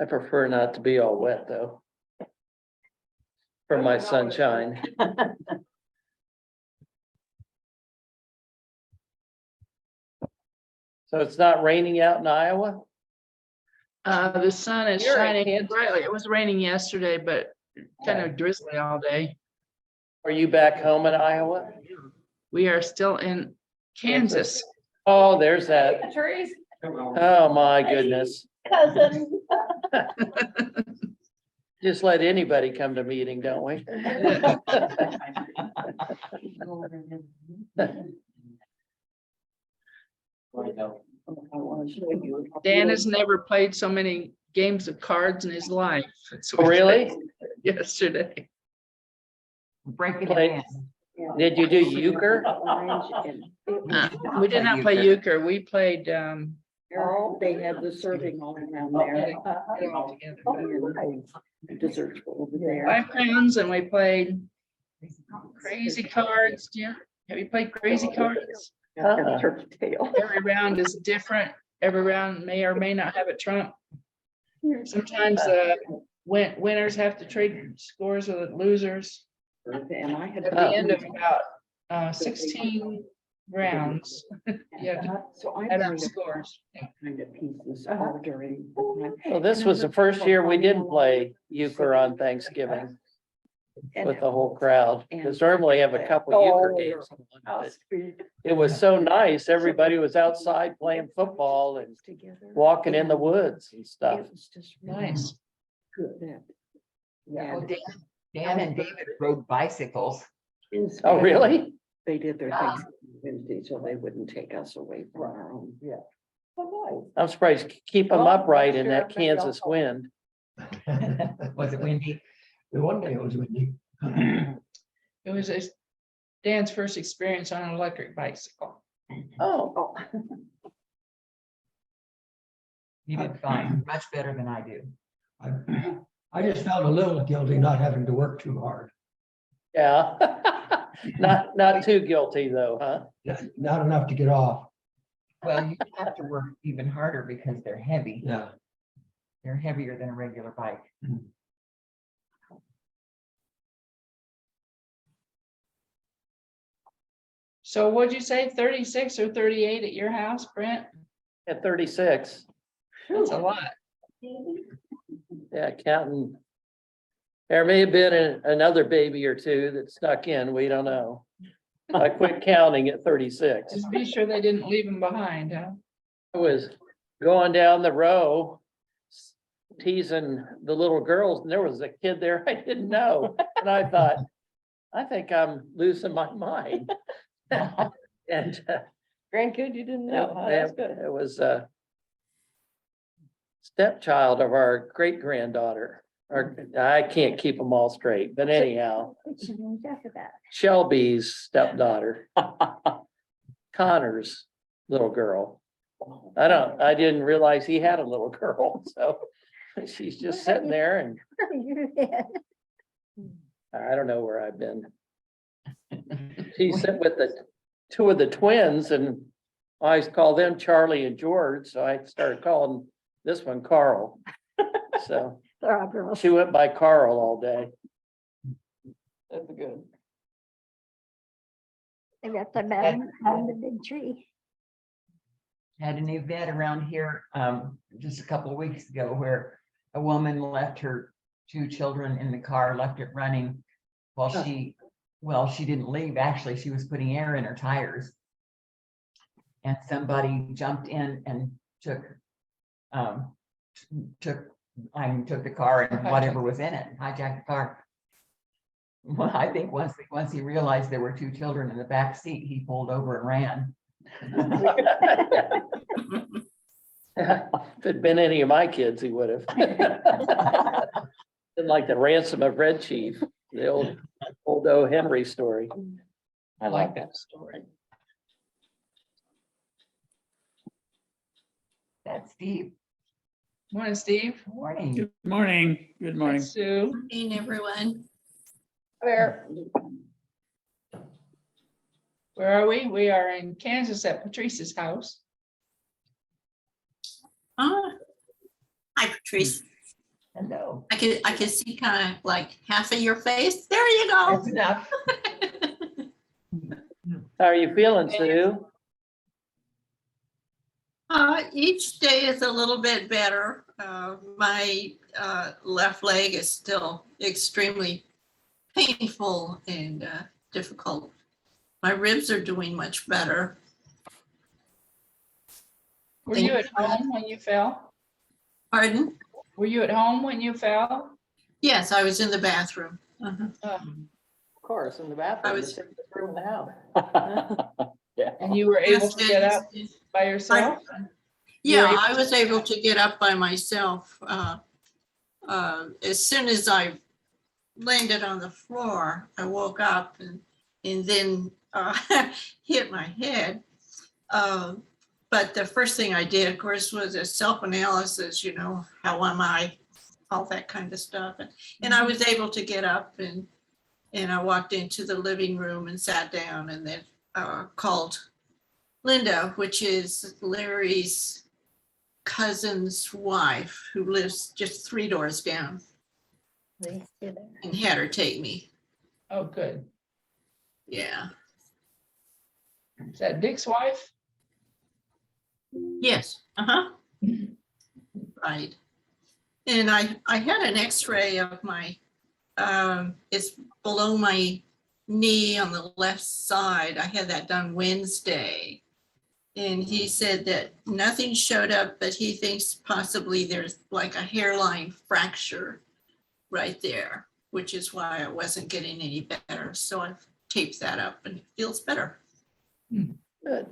I prefer not to be all wet though. For my sunshine. So it's not raining out in Iowa? The sun is You're in shining Kansas. brightly. It was raining yesterday, but kind of drizzly all day. Are you back home in Iowa? We are still in Kansas. Oh, there's that. Trees. Oh, my goodness. Cousin. Just let anybody come to meeting, don't we? Dan has never played so many games of cards in his life. That's what Oh, he really? said yesterday. Breaking Play- it in. Did you do euchre? We did not play euchre. We played They have the serving all around there. it all together. Desserts over there. 5 pounds, and we played crazy cards. Have you played crazy cards? Turkey tail. Every round is different. Every round may or may not have a trump. Sometimes winners have to trade scores with the losers. And I had. At the end of about 16 rounds, you have to So I add up learned scores. kind of pieces all during the time. Well, this was the first year we didn't play euchre on Thanksgiving with the whole crowd. Because normally have a couple euchre games. How But sweet. it was so nice. Everybody was outside playing football and Together. walking in the woods and stuff. It was just really Nice. good. Yeah, well, Dan and David rode bicycles. Oh, really? They did their things Wednesday, so they wouldn't take us away from our own. Yeah. I'm surprised. Keep them upright in that Kansas wind. Was it windy? One day it was windy. It was Dan's first experience on an electric bicycle. Oh, You did fine, much better than I do. I just felt a little guilty not having to work too hard. yeah. Not too guilty though, huh? Not enough to get off. Well, you have to work even harder because they're heavy. Yeah. They're heavier than a regular bike. So what'd you say, 36 or 38 at your house, Brent? At 36. That's a lot. Yeah, counting. There may have been another baby or two that snuck in. We don't know. I quit counting at 36. Just be sure they didn't leave him behind, huh? I was going down the row teasing the little girls, and there was a kid there I didn't know. And I thought, I think I'm losing my mind. And Grandkid, you didn't know, huh? it That's good. it was a stepchild of our great granddaughter. Or I can't keep them all straight, but anyhow, Shelby's stepdaughter, Connor's little girl. I didn't realize he had a little girl, so she's just sitting there and I don't know where I've been. She's sitting with the two of the twins and I always call them Charlie and George, so I started calling this one Carl. So she went by Carl all day. That's good. They got the mountain on the big tree. Had an event around here just a couple of weeks ago where a woman left her 2 children in the car, left it running while she didn't leave. Actually, she was putting air in her tires. And somebody jumped in and took the car and whatever was in it, hijacked the car. Well, I think once he realized there were 2 children in the back seat, he pulled over and ran. If it'd been any of my kids, he would have. Been like the ransom of Red Chief, the old O. Henry story. I like that story. That's Steve. Morning, Steve. Morning. Good morning. Good morning. Sue. Morning, everyone. Where are we? We are in Kansas at Patrice's house. Hi, Patrice. Hello. I could see kind of like half of your face. There you go. That's enough. How are you feeling, Sue? Each day is a little bit better. My left leg is still extremely painful and difficult. My ribs are doing much better. Were you at home when you fell? Pardon? Were you at home when you fell? Yes, I was in the bathroom. Uh-huh. Of course, in the bathroom. I was- It's in the room now. And you were able to get up by yourself? Yeah, able I was able to get up by myself. As soon as I landed on the floor, I woke up and then hit my head. But the first thing I did, of course, was a self-analysis, you know, how am I, all that kind of stuff. And I was able to get up and I walked into the living room and sat down and then called Linda, which is Larry's cousin's wife, who lives just 3 doors down, and had her take me. Oh, good. Yeah. Is that Dick's wife? Yes. Uh-huh. Right. And I had an x-ray of my, it's below my knee on the left side. I had that done Wednesday. And he said that nothing showed up, but he thinks possibly there's like a hairline fracture right there, which is why I wasn't getting any better. So I've taped that up and it feels better. Good.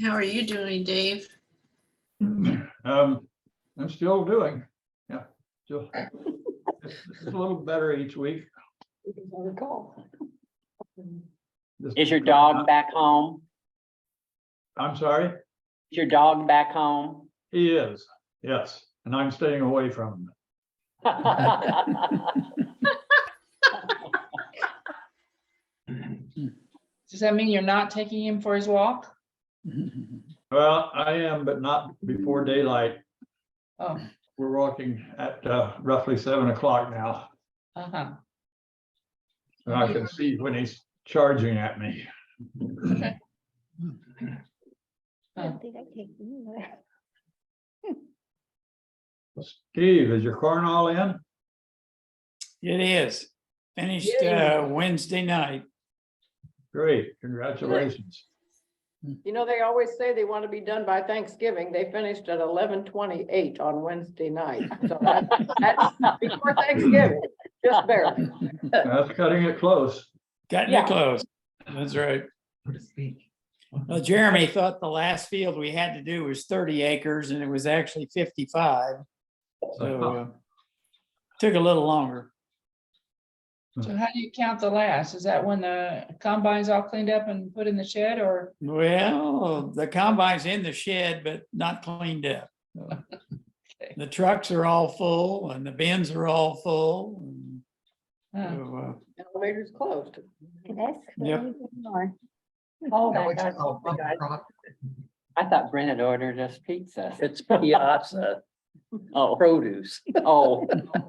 How are you doing, Dave? I'm still doing, yeah, still. It's a little better each week. Is your dog back home? I'm sorry, Is your dog back home? he is, yes, and I'm staying away from him. Does that mean you're not taking him for his walk? Well, I am, but not before daylight. Oh, We're walking at roughly 7 o'clock now, uh-huh. and I can see when he's charging at me. Okay. I don't think I take you there. Steve, is your corn all in? It is. Finished Wednesday night. Great, congratulations. You know, they always say they want to be done by Thanksgiving. They finished at 11:28 on Wednesday night. So that's before Thanksgiving, just barely. That's cutting it close. Cutting it close. That's right. So to speak. Well, Jeremy thought the last field we had to do was 30 acres and it was actually 55. So took a little longer. So how do you count the last? Is that when the combine's all cleaned up and put in the shed, or? Well, the combine's in the shed, but not cleaned up. So Okay. the trucks are all full and the bins are all full. And so, Elevator's closed. That's Yep. really more. Oh, Now my it's God. all bumper crop. I thought Brent had ordered us pizza. It's Piazza Oh, Produce. oh,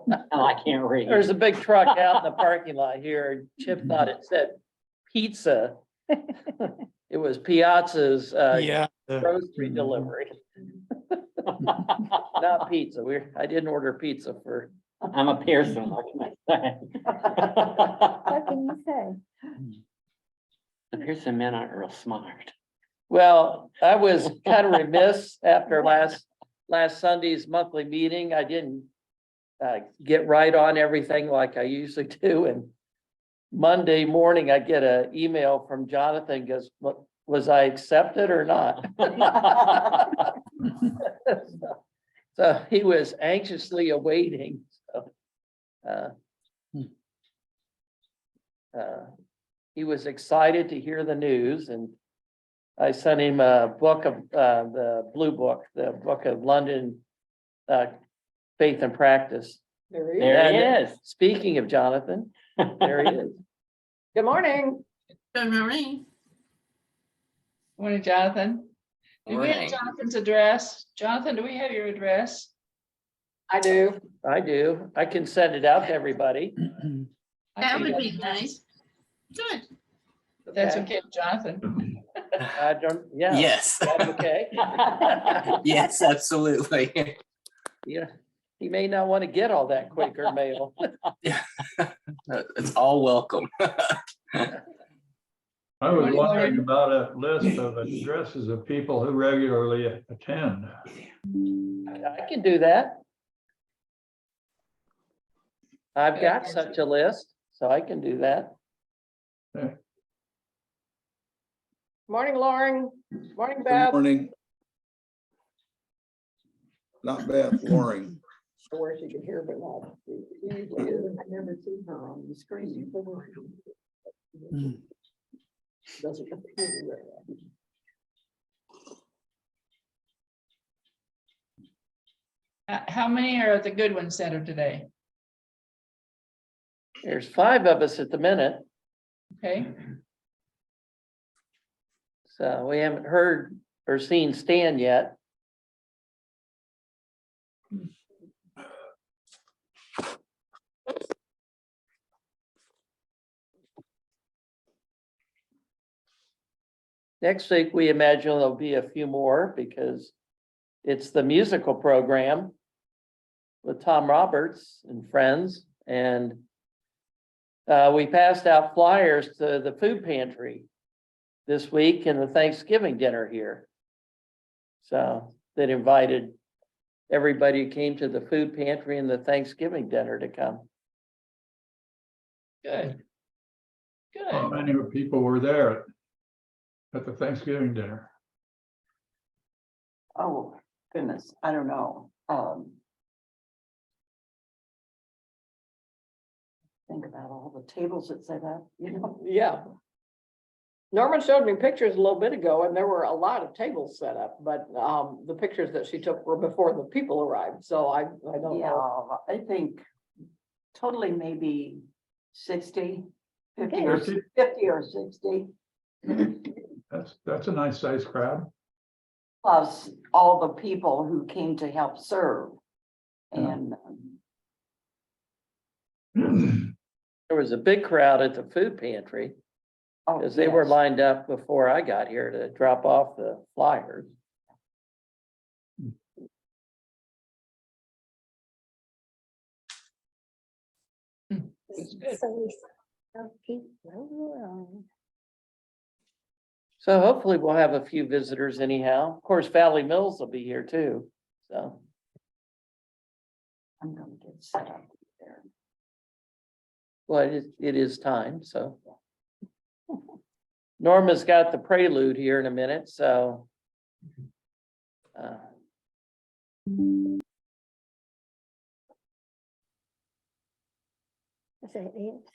no, I can't read. There's a big truck out in the parking lot here. Chip thought it said pizza. It was Piazza's yeah. grocery delivery, not pizza. I didn't order pizza for. I'm a Pierson, what can I say? What can you say? The Pierson men aren't real smart. Well, I was kind of remiss after last Sunday's monthly meeting. I didn't get right on everything like I usually do. And Monday morning, I get an email from Jonathan, goes, "What, was I accepted or not?" So he was anxiously awaiting. So, he was excited to hear the news, and I sent him a book of the blue book, the Book of London Faith and Practice. There he is. There he And is. Speaking of Jonathan, there he is. Good morning. Good morning. Morning, Jonathan. Do we have Jonathan's address? Jonathan, do we have your address? I do. I do. I can send it out to everybody. I That think would be nice. Good. That's Okay. okay, Jonathan. I don't, yeah. Yes. That's okay. Yes, absolutely. Yeah, he may not want to get all that Quaker mail. It's all welcome. I was wondering about a list of addresses of people who regularly attend. I can do that. I've got such a list, so I can do that. Morning, Lauren. Morning, Good Beth. morning. Not Beth, Loring. Where she can hear but not see. She usually is. I never see her on the screen. Doesn't appear very often. How many are at the Goodwin Center today? There's 5 of us at the minute, Okay, so we haven't heard or seen Stan yet. Next week, we imagine there'll be a few more because it's the musical program with Tom Roberts and friends, and we passed out flyers to the food pantry this week and the Thanksgiving dinner here. So that invited everybody who came to the food pantry and the Thanksgiving dinner to come. good. How Good. many people were there at the Thanksgiving dinner? Oh, goodness, I don't know. Think about all the tables that set up, you know? Yeah. Norman showed me pictures a little bit ago and there were a lot of tables set up, but the pictures that she took were before the people arrived. So I don't Yeah, know. I think totally maybe 60, 50 Okay. or 50 or 60. That's a nice sized crowd. Plus all the people who came to help serve. And There was a big crowd at the food pantry oh, because they were yes. lined up before I got here to drop off the flyers. It's good. So we still keep rolling. So hopefully we'll have a few visitors anyhow. Of course, Valley Mills will be here too, so. I'm gonna get set up there. Well, it is time, so. Norma's got the prelude here in a minute, so. Is that it?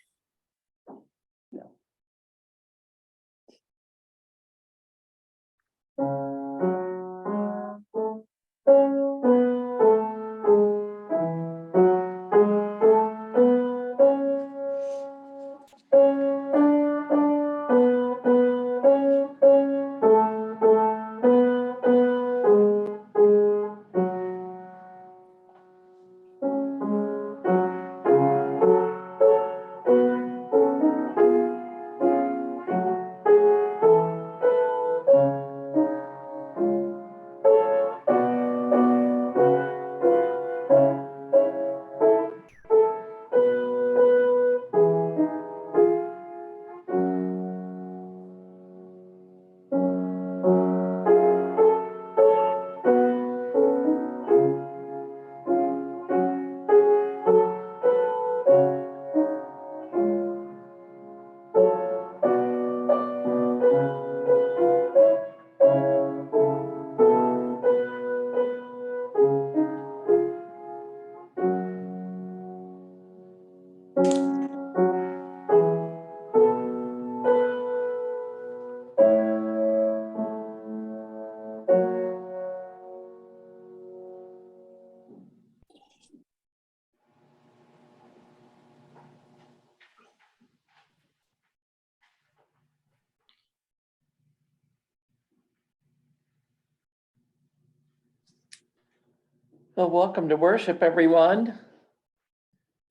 Well, welcome to worship, everyone.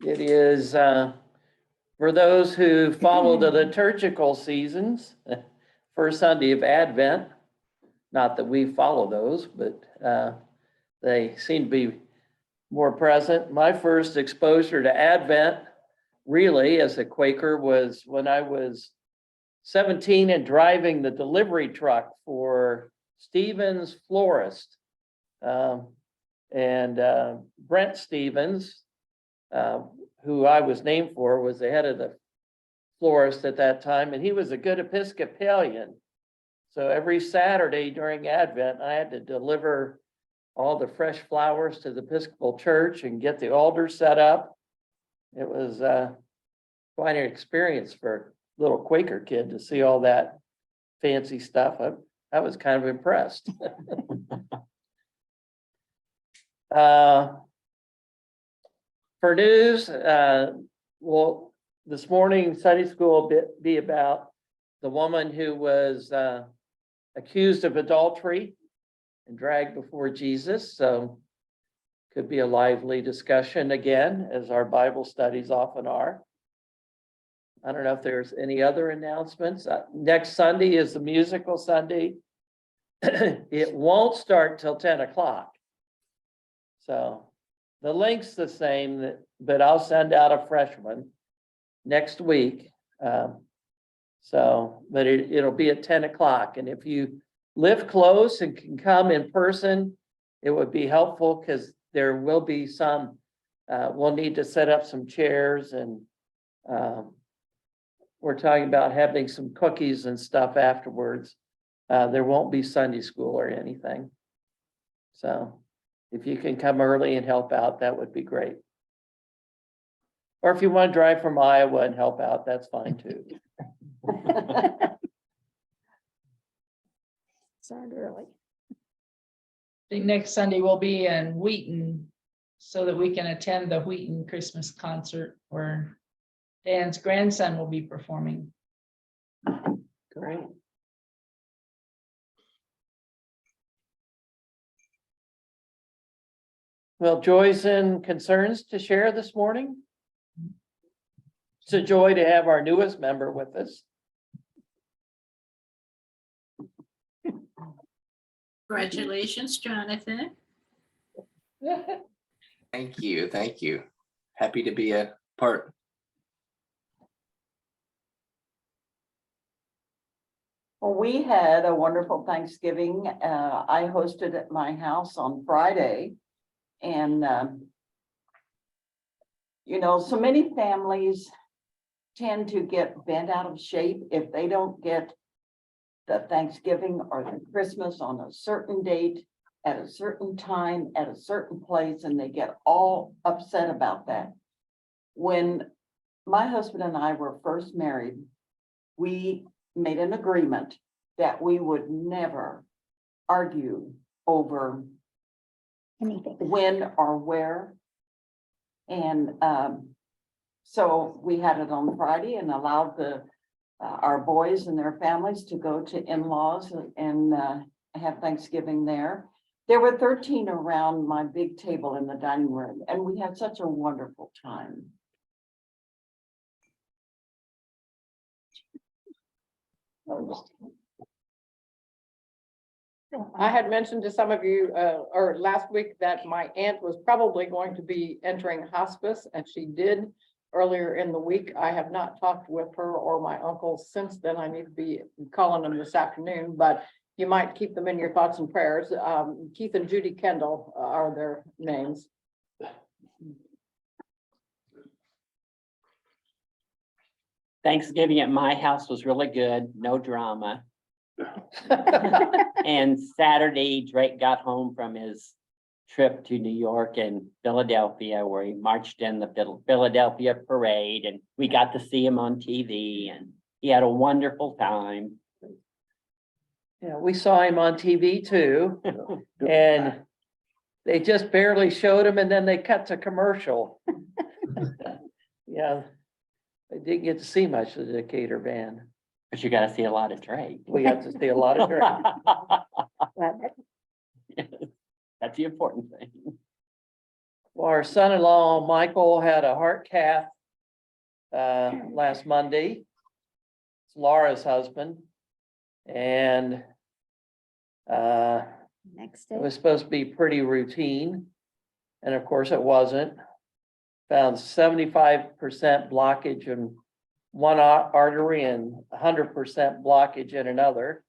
It is for those who follow the liturgical seasons, first Sunday of Advent. Not that we follow those, but they seem to be more present. My first exposure to Advent, really, as a Quaker, was when I was 17 and driving the delivery truck for Stevens Florist. Brent Stevens, who I was named for, was the head of the florist at that time, and he was a good Episcopalian. So every Saturday during Advent, I had to deliver all the fresh flowers to the Episcopal Church and get the altar set up. It was quite an experience for a little Quaker kid to see all that fancy stuff. I was kind of impressed. For news, well, this morning Sunday school will be about the woman who was accused of adultery and dragged before Jesus. So could be a lively discussion again, as our Bible studies often are. I don't know if there's any other announcements. Next Sunday is the musical Sunday. It won't start till 10 o'clock. So the link's the same, but I'll send out a fresh one next week. But it'll be at 10 o'clock. And if you live close and can come in person, it would be helpful because there will be some, we'll need to set up some chairs, and we're talking about having some cookies and stuff afterwards. There won't be Sunday school or anything. So if you can come early and help out, that would be great. Or if you want to drive from Iowa and help out, that's fine too. Start early. I think next Sunday we'll be in Wheaton so that we can attend the Wheaton Christmas concert where Dan's grandson will be performing. Great. Well, joys and concerns to share this morning. It's a joy to have our newest member with us. Congratulations, Jonathan. Thank you, thank you. Happy to be a part. Well, we had a wonderful Thanksgiving. I hosted at my house on Friday. And, so many families tend to get bent out of shape if they don't get the Thanksgiving or the Christmas on a certain date, at a certain time, at a certain place, and they get all upset about that. When my husband and I were first married, we made an agreement that we would never argue over Anything. when or where. And so we had it on Friday and allowed our boys and their families to go to in-laws and have Thanksgiving there. There were 13 around my big table in the dining room, and we had such a wonderful time. I had mentioned to some of you, or last week, that my aunt was probably going to be entering hospice, and she did earlier in the week. I have not talked with her or my uncle since then. I need to be calling them this afternoon, but you might keep them in your thoughts and prayers. Keith and Judy Kendall are their names. Thanksgiving at my house was really good, no drama. And Saturday, Drake got home from his trip to New York and Philadelphia, where he marched in the Philadelphia parade, and we got to see him on TV, and he had a wonderful time. Yeah, we saw him on TV too, and they just barely showed him, and then they cut to commercial. Yeah, I didn't get to see much of the Decatur band. But you got to see a lot of Drake. We got to see a lot of Drake. Well, Yes, that's the important thing. Well, our son-in-law, Michael, had a heart cath last Monday. It's Laura's husband. And Next it day. was supposed to be pretty routine. And of course it wasn't. Found 75% blockage in one artery and 100% blockage in another.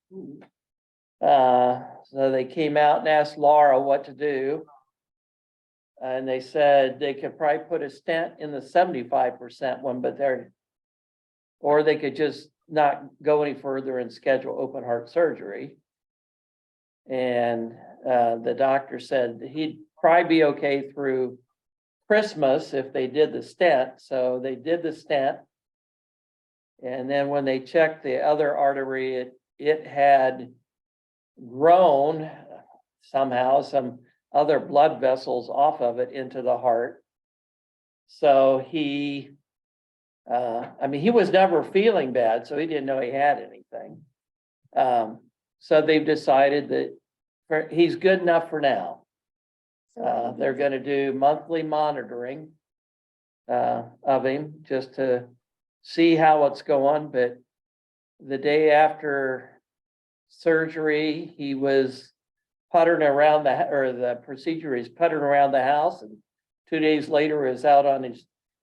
So they came out and asked Laura what to do. And they said they could probably put a stent in the 75% one, but or they could just not go any further and schedule open heart surgery. And the doctor said he'd probably be okay through Christmas if they did the stent. So they did the stent. And then when they checked the other artery, it had grown somehow, some other blood vessels off of it into the heart. So he was never feeling bad, so he didn't know he had anything. So they've decided that he's good enough for now. They're gonna do monthly monitoring of him just to see how it's going, but the day after surgery, he was puttering around the procedure is puttering around the house, and 2 days later is out on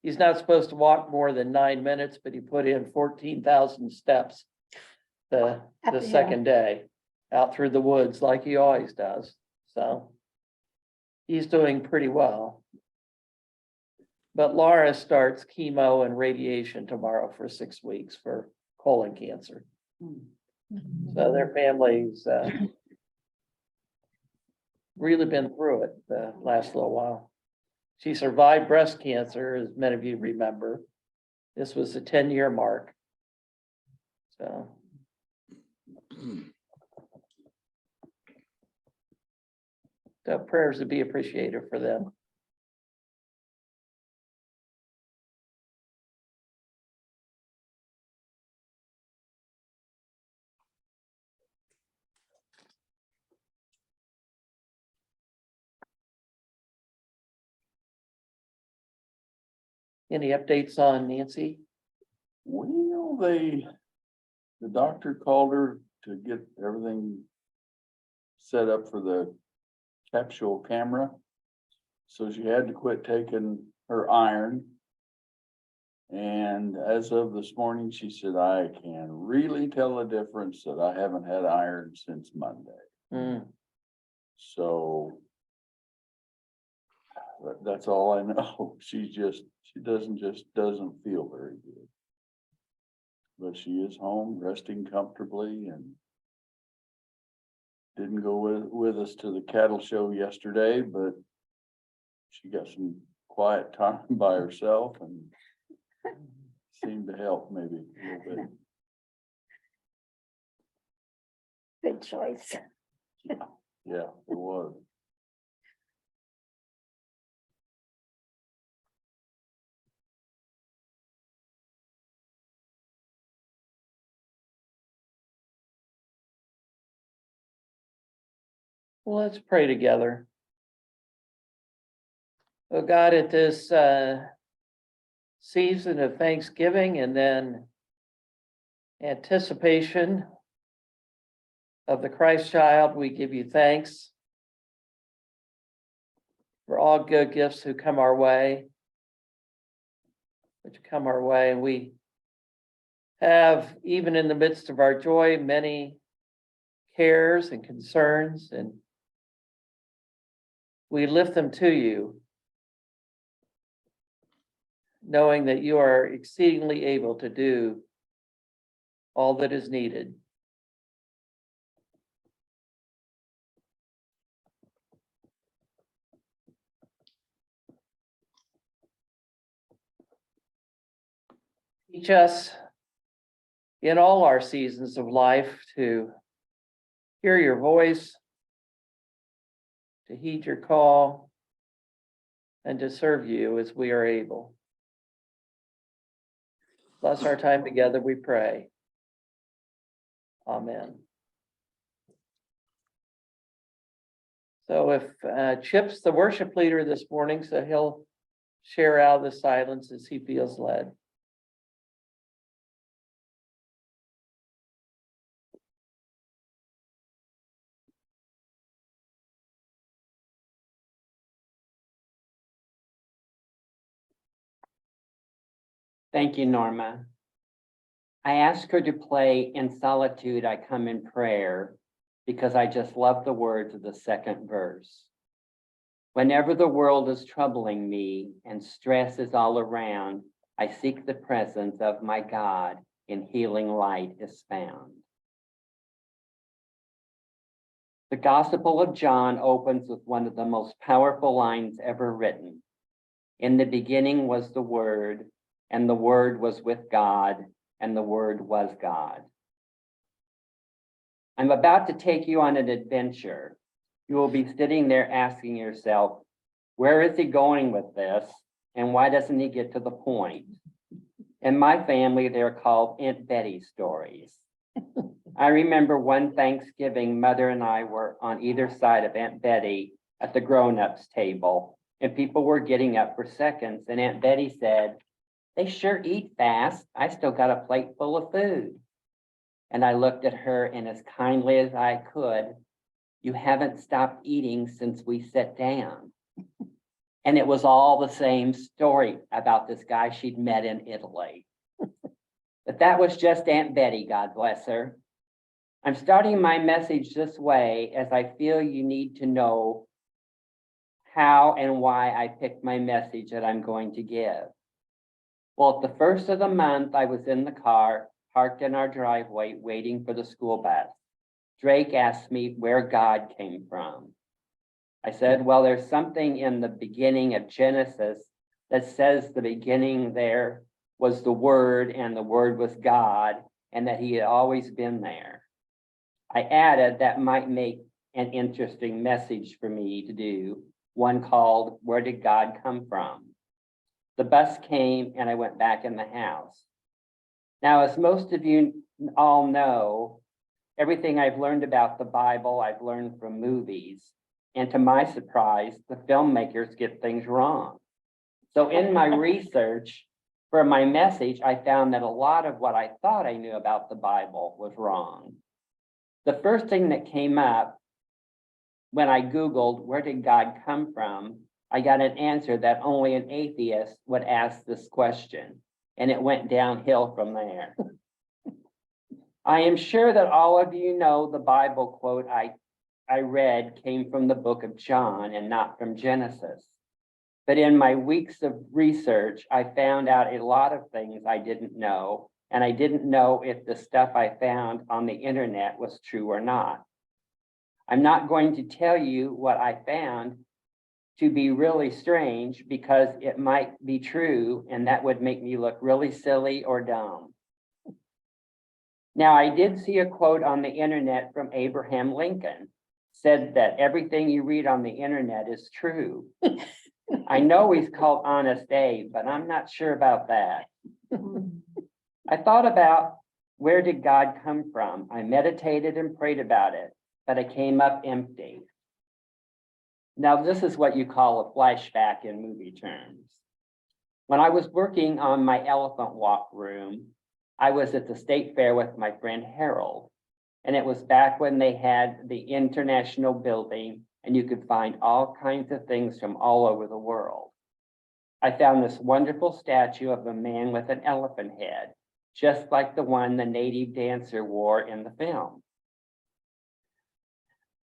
he's not supposed to walk more than 9 minutes, but he put in 14,000 steps the second day out through the woods like he always does. So he's doing pretty well. But Laura starts chemo and radiation tomorrow for 6 weeks for colon cancer. So their family's really been through it the last little while. She survived breast cancer, as many of you remember. This was the 10-year mark. So. The prayers would be appreciated for them. Any updates on Nancy? Well, the doctor called her to get everything set up for the capsule camera. So she had to quit taking her iron. And as of this morning, she said, I can really tell the difference that I haven't had iron since Monday. So that's all I know. She doesn't feel very good. But she is home resting comfortably and didn't go with us to the cattle show yesterday, but she got some quiet time by herself and seemed to help maybe a little bit. Good choice. Yeah, it was. Well, let's pray together. Oh God, at this season of Thanksgiving and then anticipation of the Christ child, we give you thanks for all good gifts who come our way, and we have, even in the midst of our joy, many cares and concerns, and we lift them to you, knowing that you are exceedingly able to do all that is needed. Teach us in all our seasons of life to hear your voice, to heed your call, and to serve you as we are able. Bless our time together, we pray. Amen. So if Chip's the worship leader this morning, so he'll share out of the silence as he feels led. Thank you, Norma. I asked her to play In Solitude I Come in Prayer because I just love the words of the second verse. Whenever the world is troubling me and stress is all around, I seek the presence of my God in healing light is found. The Gospel of John opens with one of the most powerful lines ever written. In the beginning was the Word, and the Word was with God, and the Word was God. I'm about to take you on an adventure. You will be sitting there asking yourself, where is he going with this? And why doesn't he get to the point? In my family, they're called Aunt Betty stories. I remember one Thanksgiving, Mother and I were on either side of Aunt Betty at the grown-ups table, and people were getting up for seconds, and Aunt Betty said, they sure eat fast. I still got a plate full of food. And I looked at her, and as kindly as I could, you haven't stopped eating since we sat down. And it was all the same story about this guy she'd met in Italy. But that was just Aunt Betty, God bless her. I'm starting my message this way as I feel you need to know how and why I picked my message that I'm going to give. Well, at the first of the month, I was in the car, parked in our driveway, waiting for the school bus. Drake asked me where God came from. I said, well, there's something in the beginning of Genesis that says the beginning there was the Word and the Word was God and that he had always been there. I added that might make an interesting message for me to do, one called, Where Did God Come From? The bus came and I went back in the house. Now, as most of you all know, everything I've learned about the Bible, I've learned from movies. And to my surprise, the filmmakers get things wrong. So in my research for my message, I found that a lot of what I thought I knew about the Bible was wrong. The first thing that came up when I Googled, where did God come from? I got an answer that only an atheist would ask this question, and it went downhill from there. I am sure that all of you know the Bible quote I read came from the book of John and not from Genesis. But in my weeks of research, I found out a lot of things I didn't know, and I didn't know if the stuff I found on the internet was true or not. I'm not going to tell you what I found to be really strange because it might be true and that would make me look really silly or dumb. Now, I did see a quote on the internet from Abraham Lincoln, said that everything you read on the internet is true. I know he's called Honest Abe, but I'm not sure about that. I thought about where did God come from? I meditated and prayed about it, but I came up empty. Now, this is what you call a flashback in movie terms. When I was working on my elephant walk room, I was at the state fair with my friend Harold, and it was back when they had the international building and you could find all kinds of things from all over the world. I found this wonderful statue of a man with an elephant head, just like the one the native dancer wore in the film.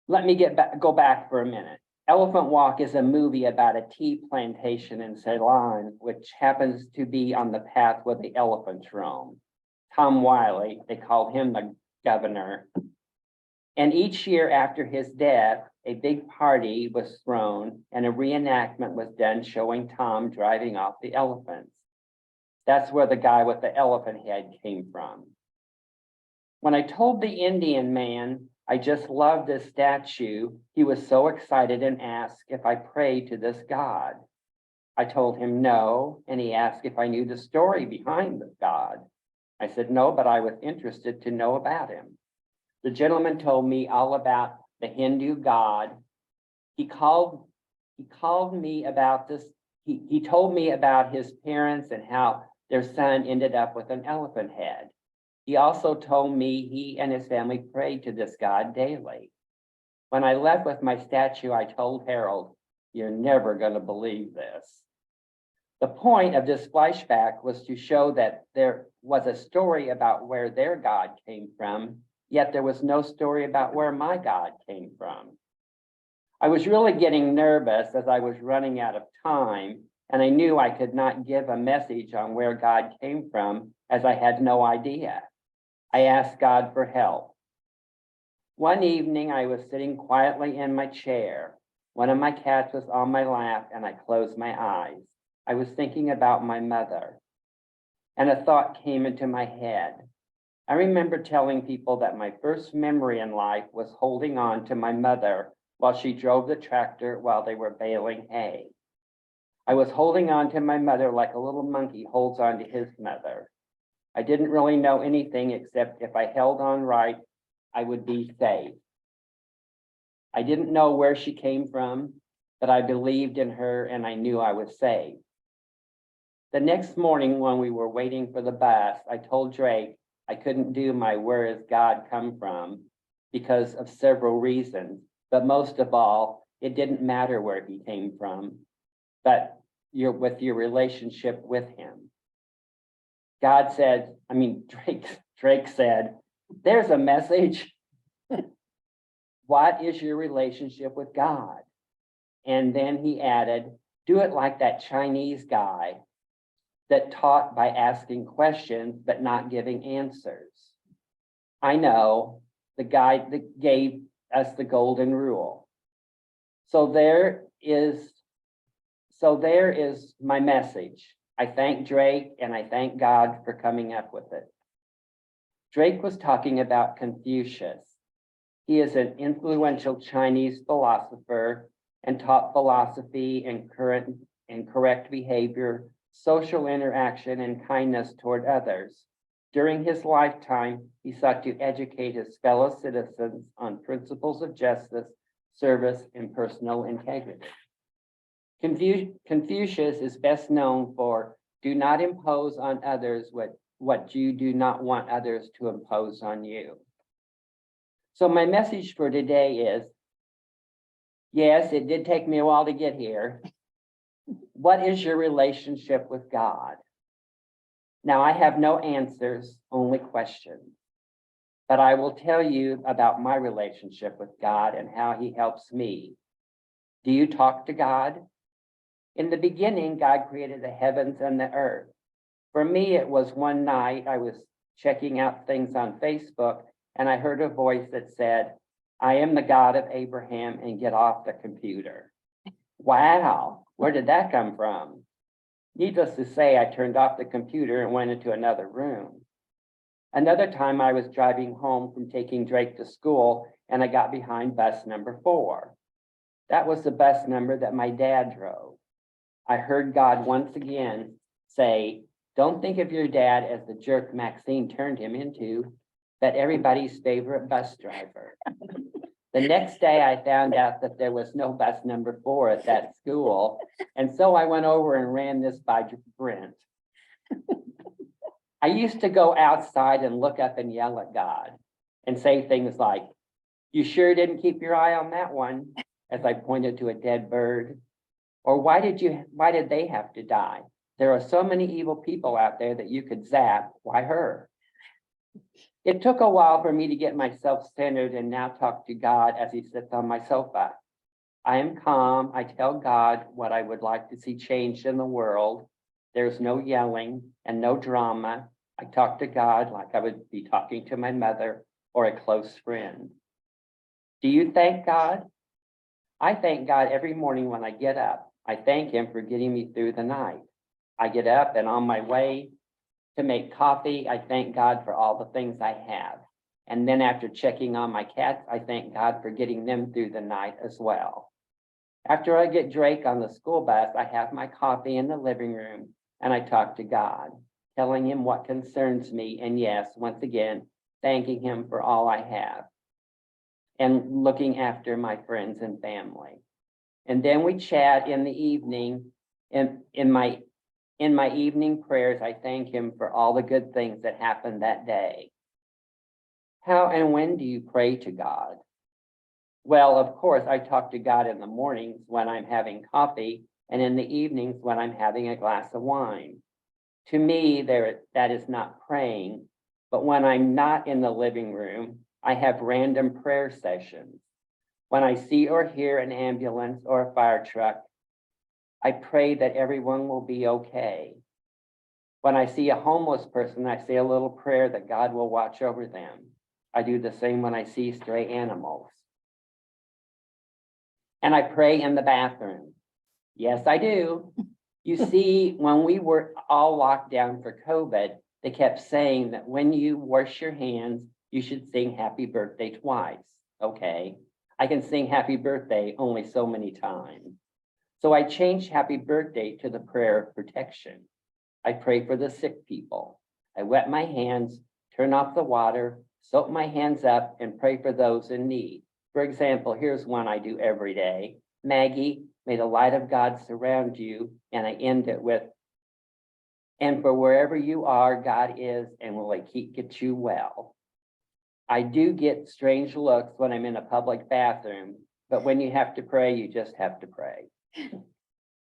Let me go back for a minute. Elephant Walk is a movie about a tea plantation in Ceylon, which happens to be on the path where the elephants roam. Tom Wiley, they called him the governor. And each year after his death, a big party was thrown and a reenactment was done showing Tom driving off the elephants. That's where the guy with the elephant head came from. When I told the Indian man I just loved this statue, he was so excited and asked if I prayed to this God. I told him no, and he asked if I knew the story behind the God. I said no, but I was interested to know about him. The gentleman told me all about the Hindu God He called me about this. He told me about his parents and how their son ended up with an elephant head. He also told me he and his family prayed to this God daily. When I left with my statue, I told Harold, "You're never going to believe this." The point of this flashback was to show that there was a story about where their God came from, yet there was no story about where my God came from. I was really getting nervous as I was running out of time, and I knew I could not give a message on where God came from as I had no idea. I asked God for help. One evening, I was sitting quietly in my chair. One of my cats was on my lap, and I closed my eyes. I was thinking about my mother, and a thought came into my head. I remember telling people that my first memory in life was holding on to my mother while she drove the tractor while they were baling hay. I was holding on to my mother like a little monkey holds on to his mother. I didn't really know anything except if I held on right, I would be safe. I didn't know where she came from, but I believed in her and I knew I was safe. The next morning when we were waiting for the bus, I told Drake I couldn't do my "Where is God come from" because of several reasons, but most of all, it didn't matter where he came from, but with your relationship with him. Drake said, "There's a message." What is your relationship with God? And then he added, do it like that Chinese guy that taught by asking questions but not giving answers. I know, the guy that gave us the golden rule. So there is my message. I thank Drake and I thank God for coming up with it. Drake was talking about Confucius. He is an influential Chinese philosopher and taught philosophy and correct behavior, social interaction, and kindness toward others. During his lifetime, he sought to educate his fellow citizens on principles of justice, service, and personal integrity. Confucius is best known for do not impose on others what you do not want others to impose on you. So my message for today is, yes, it did take me a while to get here. What is your relationship with God? Now, I have no answers, only questions. But I will tell you about my relationship with God and how he helps me. Do you talk to God? In the beginning, God created the heavens and the earth. For me, it was one night I was checking out things on Facebook and I heard a voice that said, I am the God of Abraham and get off the computer. Wow, where did that come from? Needless to say, I turned off the computer and went into another room. Another time I was driving home from taking Drake to school and I got behind bus number 4. That was the bus number that my dad drove. I heard God once again say, don't think of your dad as the jerk Maxine turned him into, but everybody's favorite bus driver. The next day I found out that there was no bus number 4 at that school. And so I went over and ran this by Brent. I used to go outside and look up and yell at God and say things like, you sure didn't keep your eye on that one, as I pointed to a dead bird. Or why did they have to die? There are so many evil people out there that you could zap. Why her? It took a while for me to get myself centered and now talk to God as he sits on my sofa. I am calm. I tell God what I would like to see changed in the world. There's no yelling and no drama. I talk to God like I would be talking to my mother or a close friend. Do you thank God? I thank God every morning when I get up. I thank him for getting me through the night. I get up and on my way to make coffee, I thank God for all the things I have. And then after checking on my cats, I thank God for getting them through the night as well. After I get Drake on the school bus, I have my coffee in the living room and I talk to God, telling him what concerns me. And yes, once again, thanking him for all I have and looking after my friends and family. And then we chat in the evening. And in my evening prayers, I thank him for all the good things that happened that day. How and when do you pray to God? Well, of course, I talk to God in the mornings when I'm having coffee and in the evenings when I'm having a glass of wine. To me, that is not praying, but when I'm not in the living room, I have random prayer sessions. When I see or hear an ambulance or a fire truck, I pray that everyone will be okay. When I see a homeless person, I say a little prayer that God will watch over them. I do the same when I see stray animals. And I pray in the bathroom. Yes, I do. You see, when we were all locked down for COVID, they kept saying that when you wash your hands, you should sing happy birthday twice. Okay, I can sing happy birthday only so many times. So I changed happy birthday to the prayer of protection. I pray for the sick people. I wet my hands, turn off the water, soak my hands up, and pray for those in need. For example, here's one I do every day. Maggie, may the light of God surround you. And I end it with, and for wherever you are, God is and will get you well. I do get strange looks when I'm in a public bathroom, but when you have to pray, you just have to pray.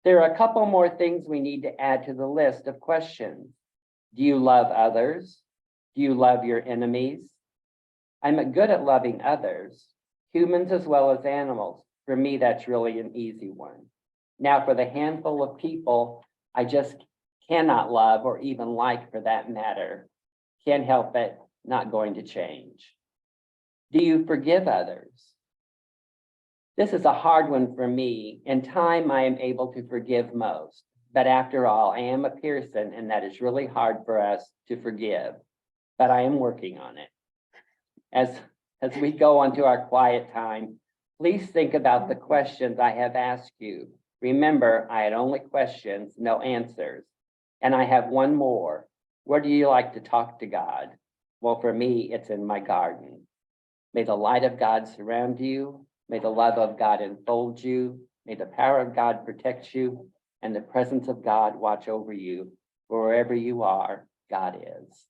There are a couple more things we need to add to the list of questions. Do you love others? Do you love your enemies? I'm good at loving others, humans as well as animals. For me, that's really an easy one. Now, for the handful of people I just cannot love or even like for that matter, can't help it, not going to change. Do you forgive others? This is a hard one for me. In time, I am able to forgive most. But after all, I am a Pierson, and that is really hard for us to forgive. But I am working on it. As we go on to our quiet time, please think about the questions I have asked you. Remember, I had only questions, no answers. And I have one more. Where do you like to talk to God? Well, for me, it's in my garden. May the light of God surround you. May the love of God enfold you. May the power of God protect you and the presence of God watch over you. Wherever you are, God is.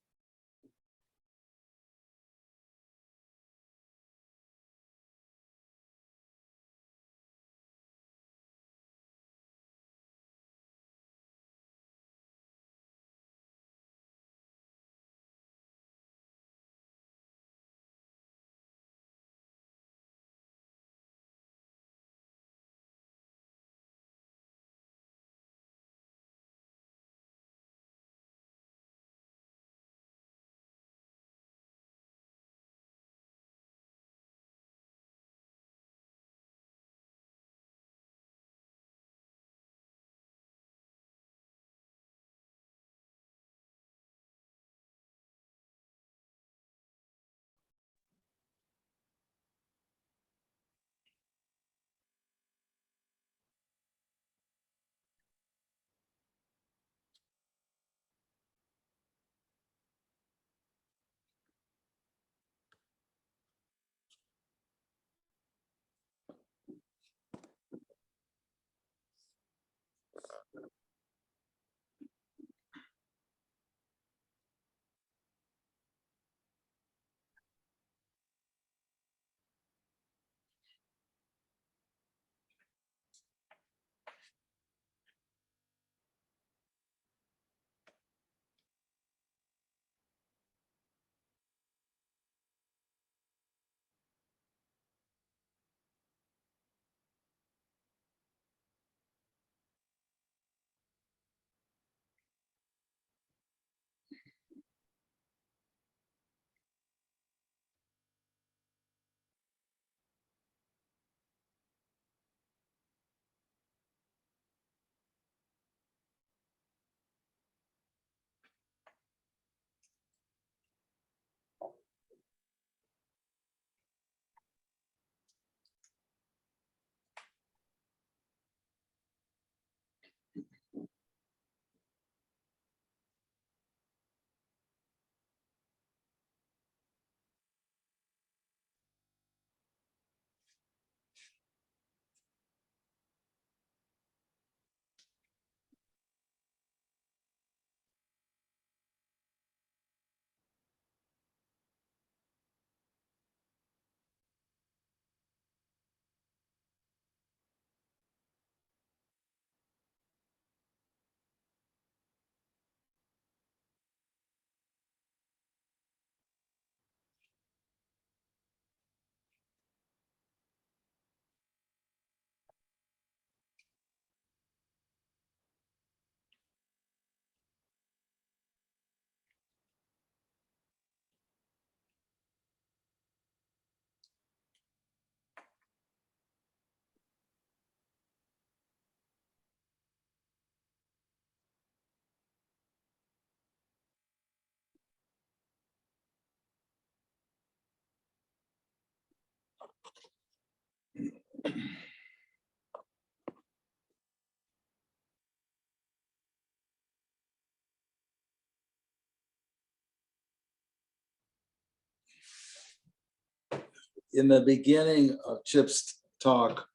in the beginning of Chip's talk,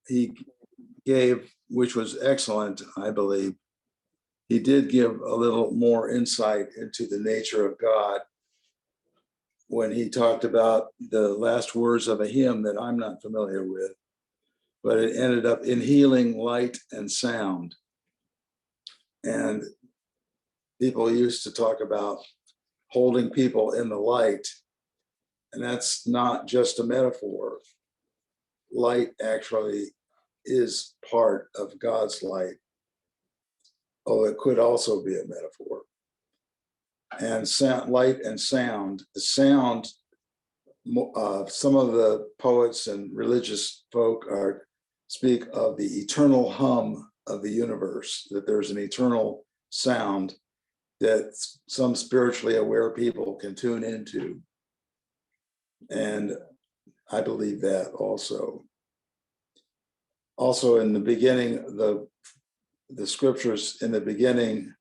he gave, which was excellent, I believe, he did give a little more insight into the nature of God when he talked about the last words of a hymn that I'm not familiar with, but it ended up in healing light and sound. And people used to talk about holding people in the light, and that's not just a metaphor. Light actually is part of God's light, although it could also be a metaphor. And sound, light and sound, the sound, some of the poets and religious folk speak of the eternal hum of the universe, that there's an eternal sound that some spiritually aware people can tune into. And I believe that also. Also in the beginning, the scriptures in the beginning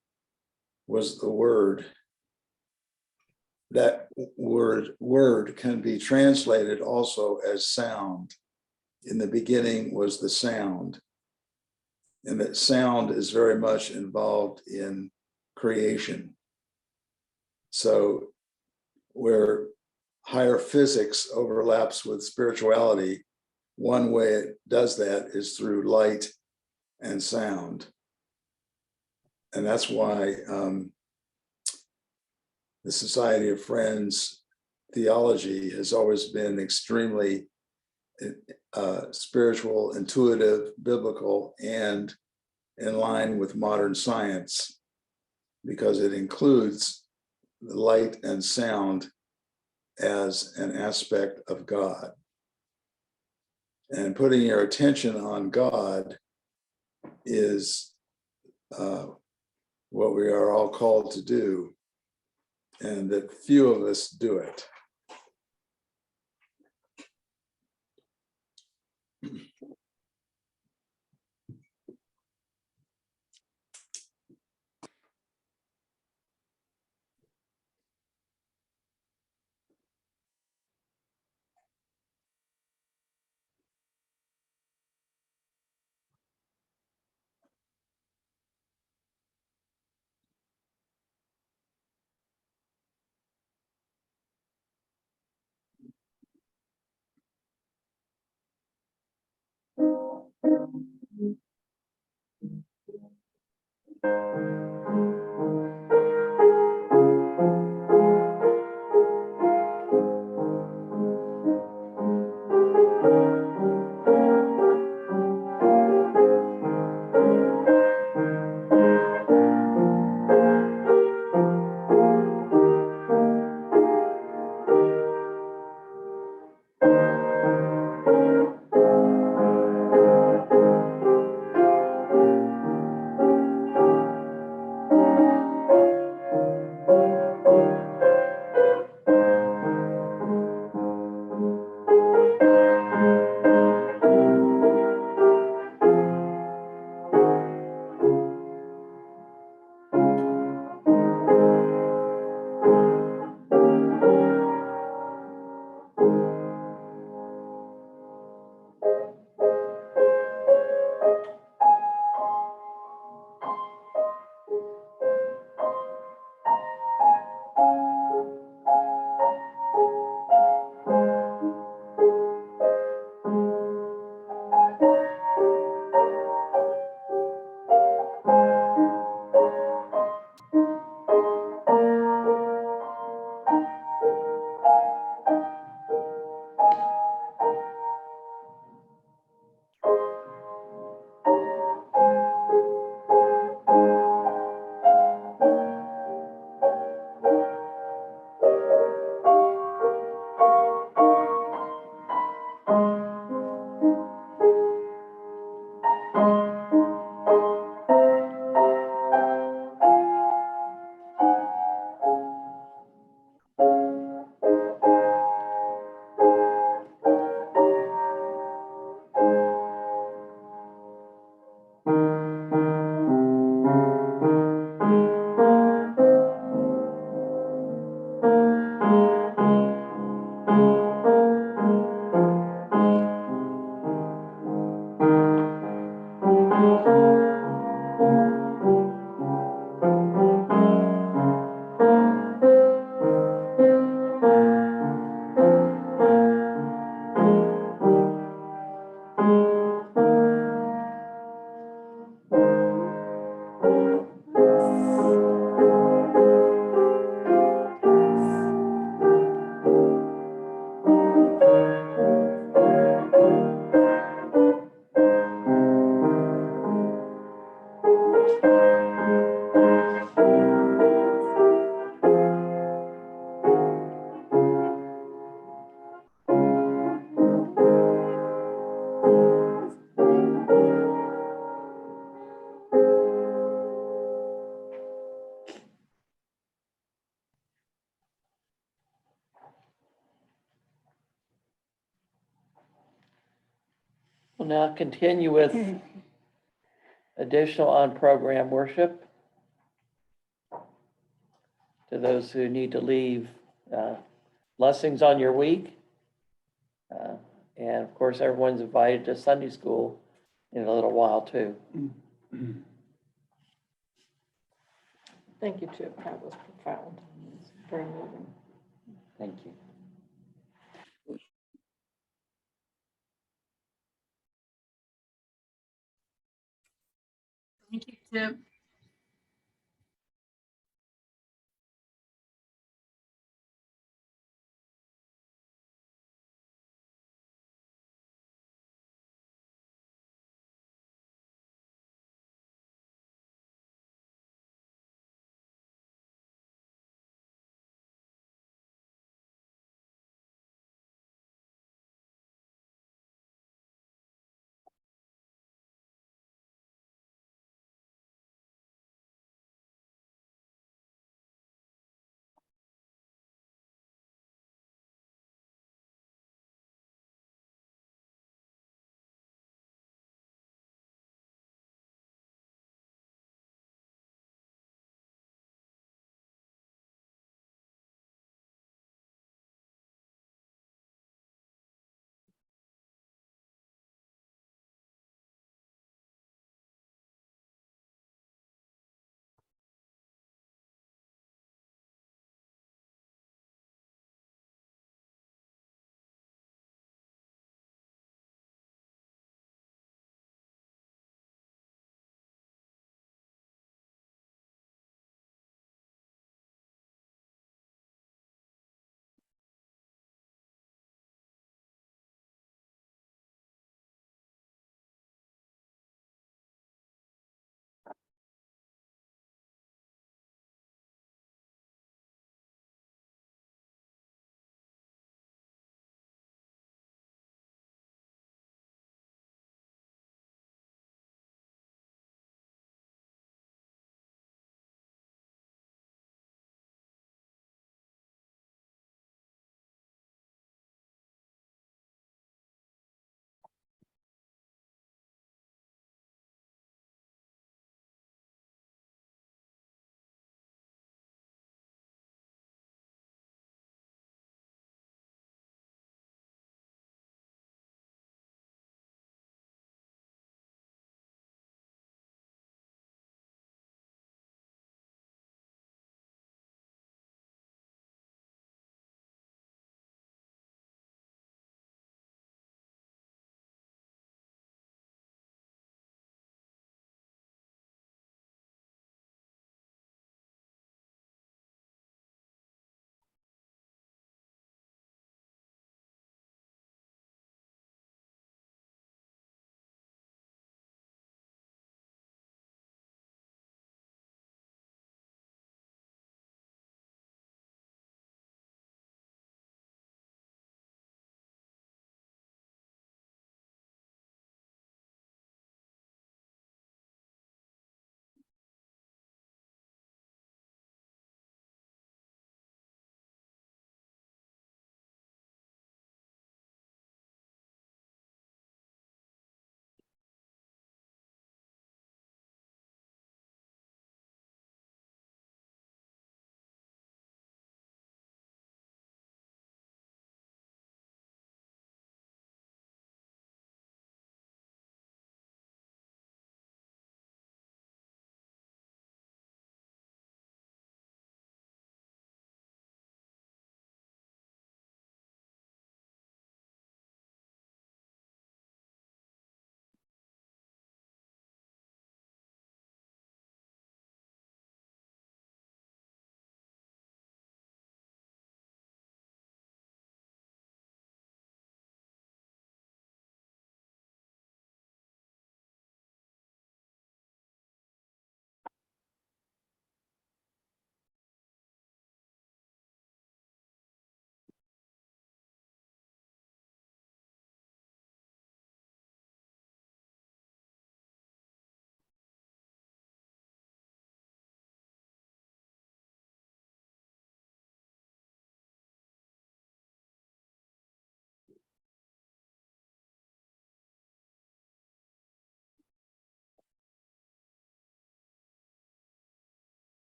was the word. That word can be translated also as sound. In the beginning was the sound. And that sound is very much involved in creation. So where higher physics overlaps with spirituality, one way it does that is through light and sound. And that's why the Society of Friends theology has always been extremely spiritual, intuitive, biblical, and in line with modern science, because it includes the light and sound as an aspect of God. And putting your attention on God is what we are all called to do, and that few of us do it. We'll now continue with additional on-program worship. To those who need to leave, blessings on your week. And of course, everyone's invited to Sunday school in a little while too. Thank you, Chip. That was profound. It's very moving. Thank you. Thank you, Tip.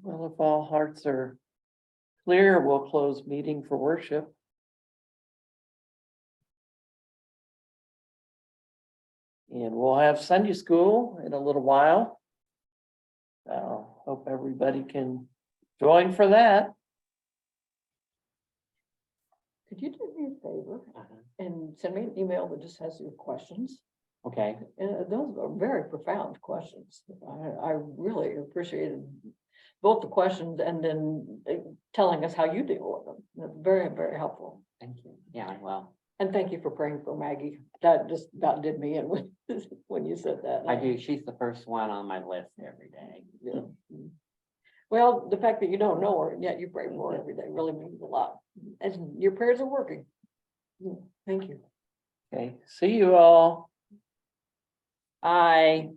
Well, if all hearts are clear, we'll close meeting for worship. And we'll have Sunday school in a little while. Hope everybody can join for that. Could you do me a favor and send me an email that just has your questions? Okay, And those are very profound questions. I really appreciated both the questions and then telling us how you deal with them. That's very, very helpful. thank you. Yeah, well, And thank you for praying for Maggie. That just about did me in when you said that. I do. She's the first one on my list every day. Yeah. Well, the fact that you don't know her, and yet you pray for her every day really means a lot. And your prayers are working. Thank you. Okay, see you all. Bye.